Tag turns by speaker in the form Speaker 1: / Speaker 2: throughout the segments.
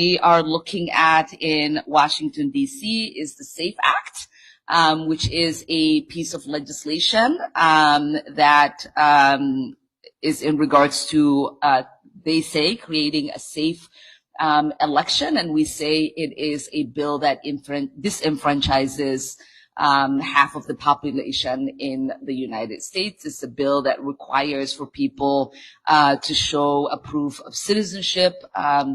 Speaker 1: we are looking at in Washington, D.C. is the SAFE Act, which is a piece of legislation that is in regards to, they say, creating a safe election. And we say it is a bill that disenfranchises half of the population in the United States. It's a bill that requires for people to show a proof of citizenship.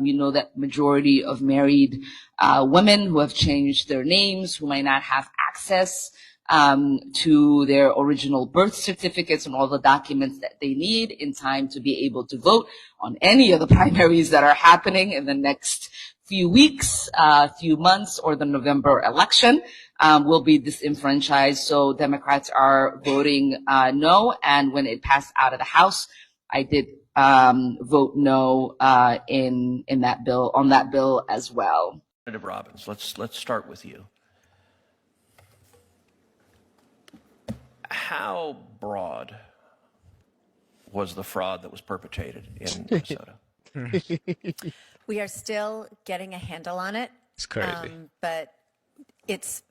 Speaker 1: We know that majority of married women who have changed their names, who might not have access to their original birth certificates and all the documents that they need in time to be able to vote on any of the primaries that are happening in the next few weeks, few months, or the November election, will be disenfranchised. So Democrats are voting no, and when it passed out of the House, I did vote no in that bill, on that bill as well.
Speaker 2: Representative Robbins, let's start with you. How broad was the fraud that was perpetrated in Minnesota?
Speaker 3: We are still getting a handle on it.
Speaker 4: It's crazy.
Speaker 3: But it's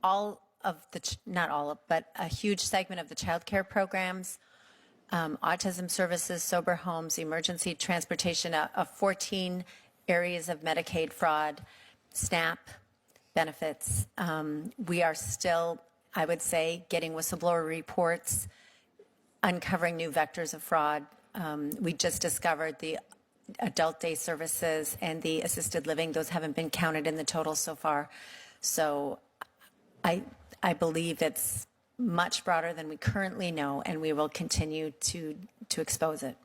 Speaker 3: all of the, not all of, but a huge segment of the child care programs, autism services, sober homes, emergency transportation, of 14 areas of Medicaid fraud, SNAP benefits. We are still, I would say, getting whistleblower reports, uncovering new vectors of fraud. We just discovered the adult day services and the assisted living. Those haven't been counted in the total so far. So I believe it's much broader than we currently know, and we will continue to expose it.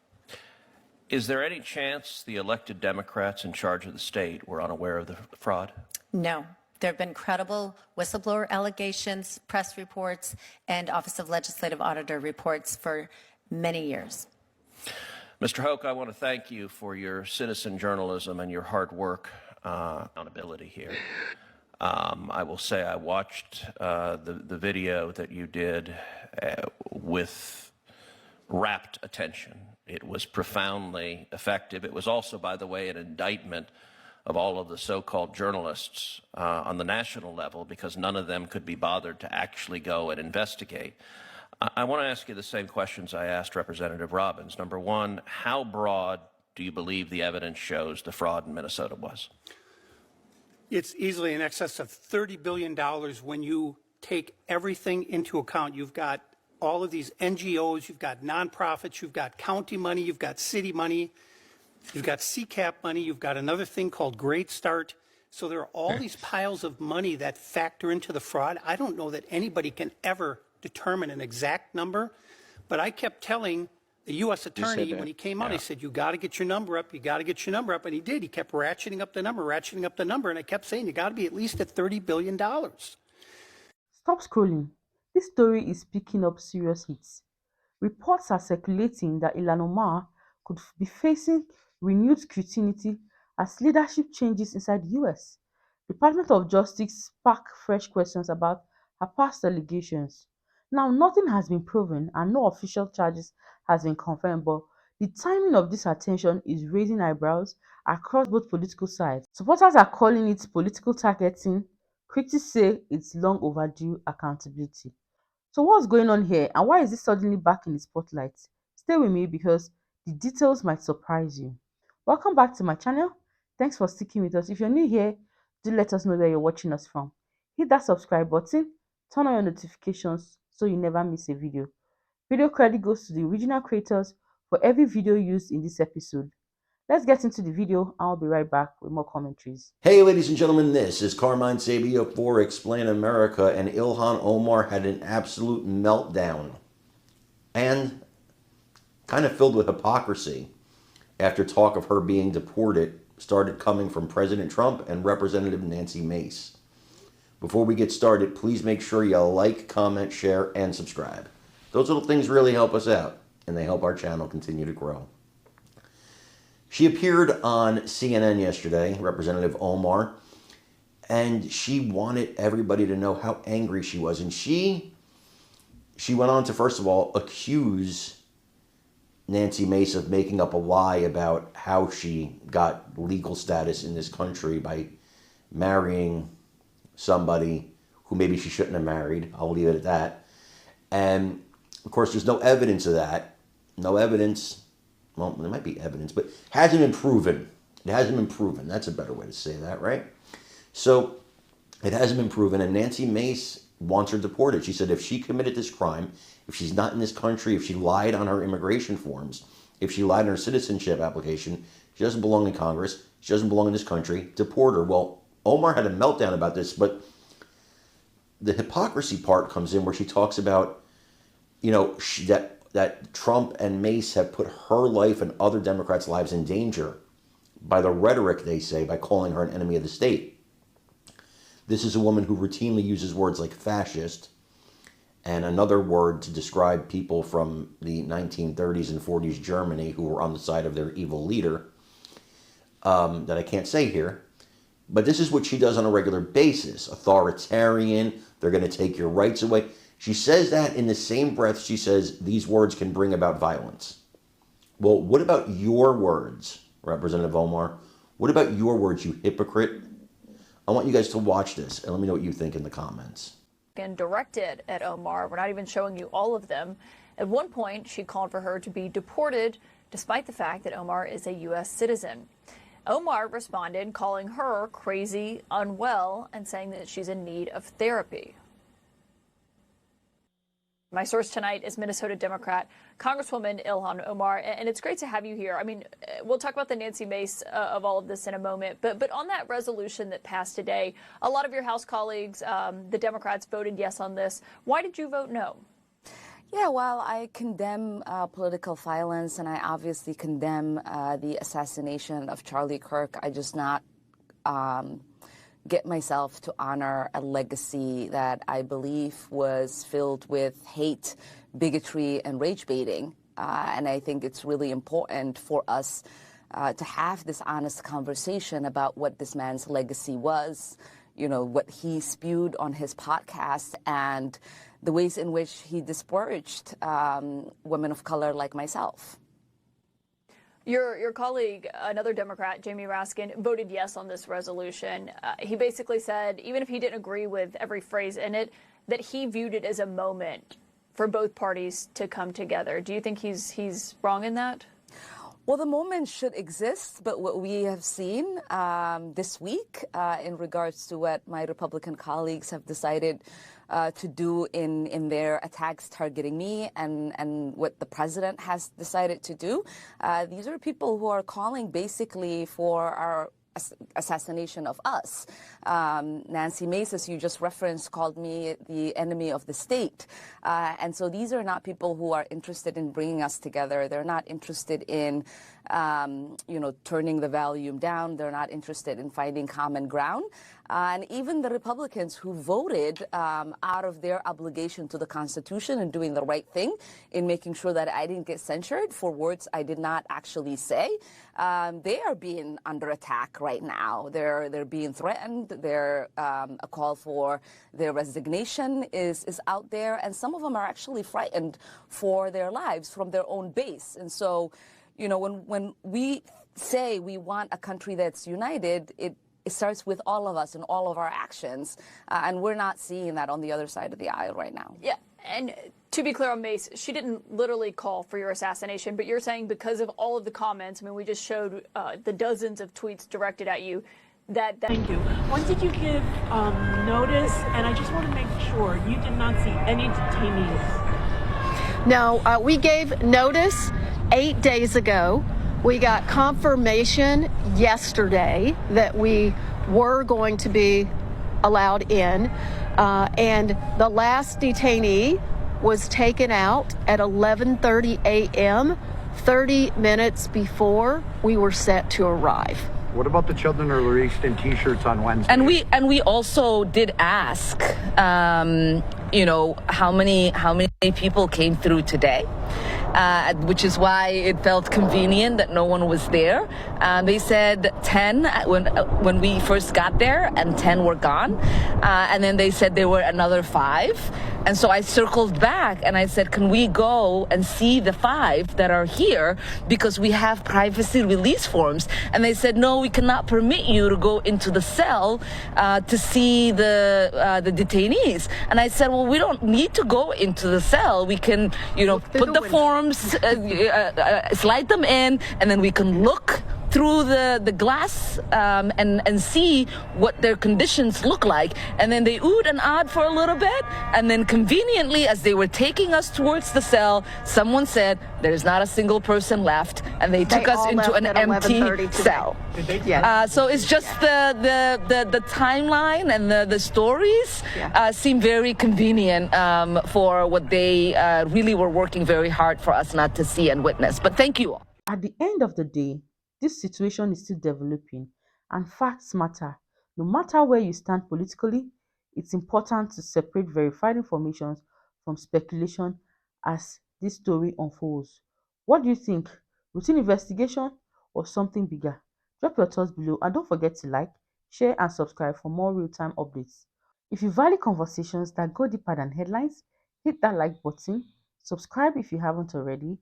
Speaker 2: Is there any chance the elected Democrats in charge of the state were unaware of the fraud?
Speaker 3: No. There have been credible whistleblower allegations, press reports, and Office of Legislative Auditor reports for many years.
Speaker 2: Mr. Hoke, I want to thank you for your citizen journalism and your hard work, accountability here. I will say I watched the video that you did with rapt attention. It was profoundly effective. It was also, by the way, an indictment of all of the so-called journalists on the national level, because none of them could be bothered to actually go and investigate. I want to ask you the same questions I asked Representative Robbins. Number one, how broad do you believe the evidence shows the fraud in Minnesota was?
Speaker 5: It's easily in excess of $30 billion when you take everything into account. You've got all of these NGOs, you've got nonprofits, you've got county money, you've got city money, you've got CCAP money, you've got another thing called Great Start. So there are all these piles of money that factor into the fraud. I don't know that anybody can ever determine an exact number, but I kept telling the U.S. attorney when he came out, I said, you got to get your number up, you got to get your number up, and he did. He kept ratcheting up the number, and I kept saying, you got to be at least at $30 billion.
Speaker 6: Stop scrolling. This story is picking up serious hits. Reports are circulating that Ilhan Omar could be facing renewed scrutiny as leadership changes inside the U.S. Department of Justice sparked fresh questions about her past allegations. Now, nothing has been proven and no official charges has been confirmed, but the timing of this attention is raising eyebrows across both political sides. Supporters are calling it political targeting. Critics say it's long overdue accountability. So what's going on here, and why is it suddenly back in the spotlight? Stay with me because the details might surprise you. Welcome back to my channel. Thanks for sticking with us. If you're new here, do let us know where you're watching us from. Hit that subscribe button, turn on your notifications so you never miss a video. Video credit goes to the original creators for every video used in this episode. Let's get into the video and I'll be right back with more commentaries.
Speaker 7: Hey ladies and gentlemen, this is Carmine Sabia for Explain America, and Ilhan Omar had an absolute meltdown and kind of filled with hypocrisy after talk of her being deported started coming from President Trump and Representative Nancy Mace. Before we get started, please make sure you like, comment, share, and subscribe. Those little things really help us out, and they help our channel continue to grow. She appeared on CNN yesterday, Representative Omar, and she wanted everybody to know how angry she was. And she went on to, first of all, accuse Nancy Mace of making up a lie about how she got legal status in this country by marrying somebody who maybe she shouldn't have married. I'll leave it at that. And of course, there's no evidence of that. No evidence. Well, there might be evidence, but hasn't been proven. It hasn't been proven. That's a better way to say that, right? So it hasn't been proven, and Nancy Mace wants her deported. She said if she committed this crime, if she's not in this country, if she lied on her immigration forms, if she lied on her citizenship application, she doesn't belong in Congress, she doesn't belong in this country, deport her. Well, Omar had a meltdown about this, but the hypocrisy part comes in where she talks about, you know, that Trump and Mace have put her life and other Democrats' lives in danger by the rhetoric, they say, by calling her an enemy of the state. This is a woman who routinely uses words like fascist and another word to describe people from the 1930s and 40s Germany who were on the side of their evil leader that I can't say here. But this is what she does on a regular basis. Authoritarian, they're going to take your rights away. She says that in the same breath she says these words can bring about violence. Well, what about your words, Representative Omar? What about your words, you hypocrite? I want you guys to watch this and let me know what you think in the comments.
Speaker 4: And directed at Omar. We're not even showing you all of them. At one point, she called for her to be deported, despite the fact that Omar is a U.S. citizen. Omar responded, calling her crazy, unwell, and saying that she's in need of therapy. My source tonight is Minnesota Democrat Congresswoman Ilhan Omar, and it's great to have you here. I mean, we'll talk about the Nancy Mace of all of this in a moment, but on that resolution that passed today, a lot of your House colleagues, the Democrats, voted yes on this. Why did you vote no?
Speaker 1: Yeah, well, I condemn political violence, and I obviously condemn the assassination of Charlie Kirk. I just not get myself to honor a legacy that I believe was filled with hate, bigotry, and rage baiting. And I think it's really important for us to have this honest conversation about what this man's legacy was, you know, what he spewed on his podcast, and the ways in which he disparaged women of color like myself.
Speaker 4: Your colleague, another Democrat, Jamie Raskin, voted yes on this resolution. He basically said, even if he didn't agree with every phrase in it, that he viewed it as a moment for both parties to come together. Do you think he's wrong in that?
Speaker 1: Well, the moment should exist, but what we have seen this week in regards to what my Republican colleagues have decided to do in their attacks targeting me and what the president has decided to do, these are people who are calling basically for our assassination of us. Nancy Mace, as you just referenced, called me the enemy of the state. And so these are not people who are interested in bringing us together. They're not interested in, turning the volume down. They're not interested in finding common ground. And even the Republicans who voted out of their obligation to the Constitution and doing the right thing in making sure that I didn't get censured for words I did not actually say, they are being under attack right now. They're being threatened. A call for their resignation is out there, and some of them are actually frightened for their lives from their own base. And so, you know, when we say we want a country that's united, it starts with all of us and all of our actions, and we're not seeing that on the other side of the aisle right now.
Speaker 4: Yeah, and to be clear on Mace, she didn't literally call for your assassination, but you're saying because of all of the comments, I mean, we just showed the dozens of tweets directed at you, that...
Speaker 8: Thank you. When did you give notice? And I just want to make sure you did not see any detainees.
Speaker 9: No, we gave notice 8 days ago. We got confirmation yesterday that we were going to be allowed in, and the last detainee was taken out at 11:30 a.m., 30 minutes before we were set to arrive.
Speaker 10: What about the children who were released in T-shirts on Wednesday?
Speaker 1: And we also did ask, how many people came through today. which is why it felt convenient that no one was there. They said 10 when we first got there, and 10 were gone. And then they said there were another 5. And so I circled back and I said, can we go and see the 5 that are here, because we have privacy release forms? And they said, no, we cannot permit you to go into the cell to see the detainees. And I said, well, we don't need to go into the cell. We can, put the forms, slide them in, and then we can look through the glass and see what their conditions look like. And then they oohed and ahed for a little bit, and then conveniently, as they were taking us towards the cell, someone said, there's not a single person left, and they took us into an empty cell. So it's just the timeline and the stories seem very convenient for what they really were working very hard for us not to see and witness. But thank you all.
Speaker 6: At the end of the day, this situation is still developing, and facts matter. No matter where you stand politically, it's important to separate verified information from speculation as this story unfolds. What do you think? Routine investigation or something bigger? Drop your thoughts below, and don't forget to like, share, and subscribe for more real-time updates. If you value conversations that go deeper than headlines, hit that like button, subscribe if you haven't already,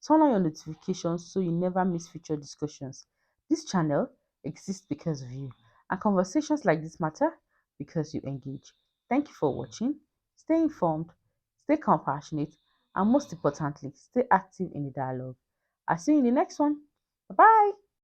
Speaker 6: turn on your notifications so you never miss future discussions. This channel exists because of you, and conversations like this matter because you engage. Thank you for watching. Stay informed, stay compassionate, and most importantly, stay active in the dialogue. I'll see you in the next one. Bye-bye.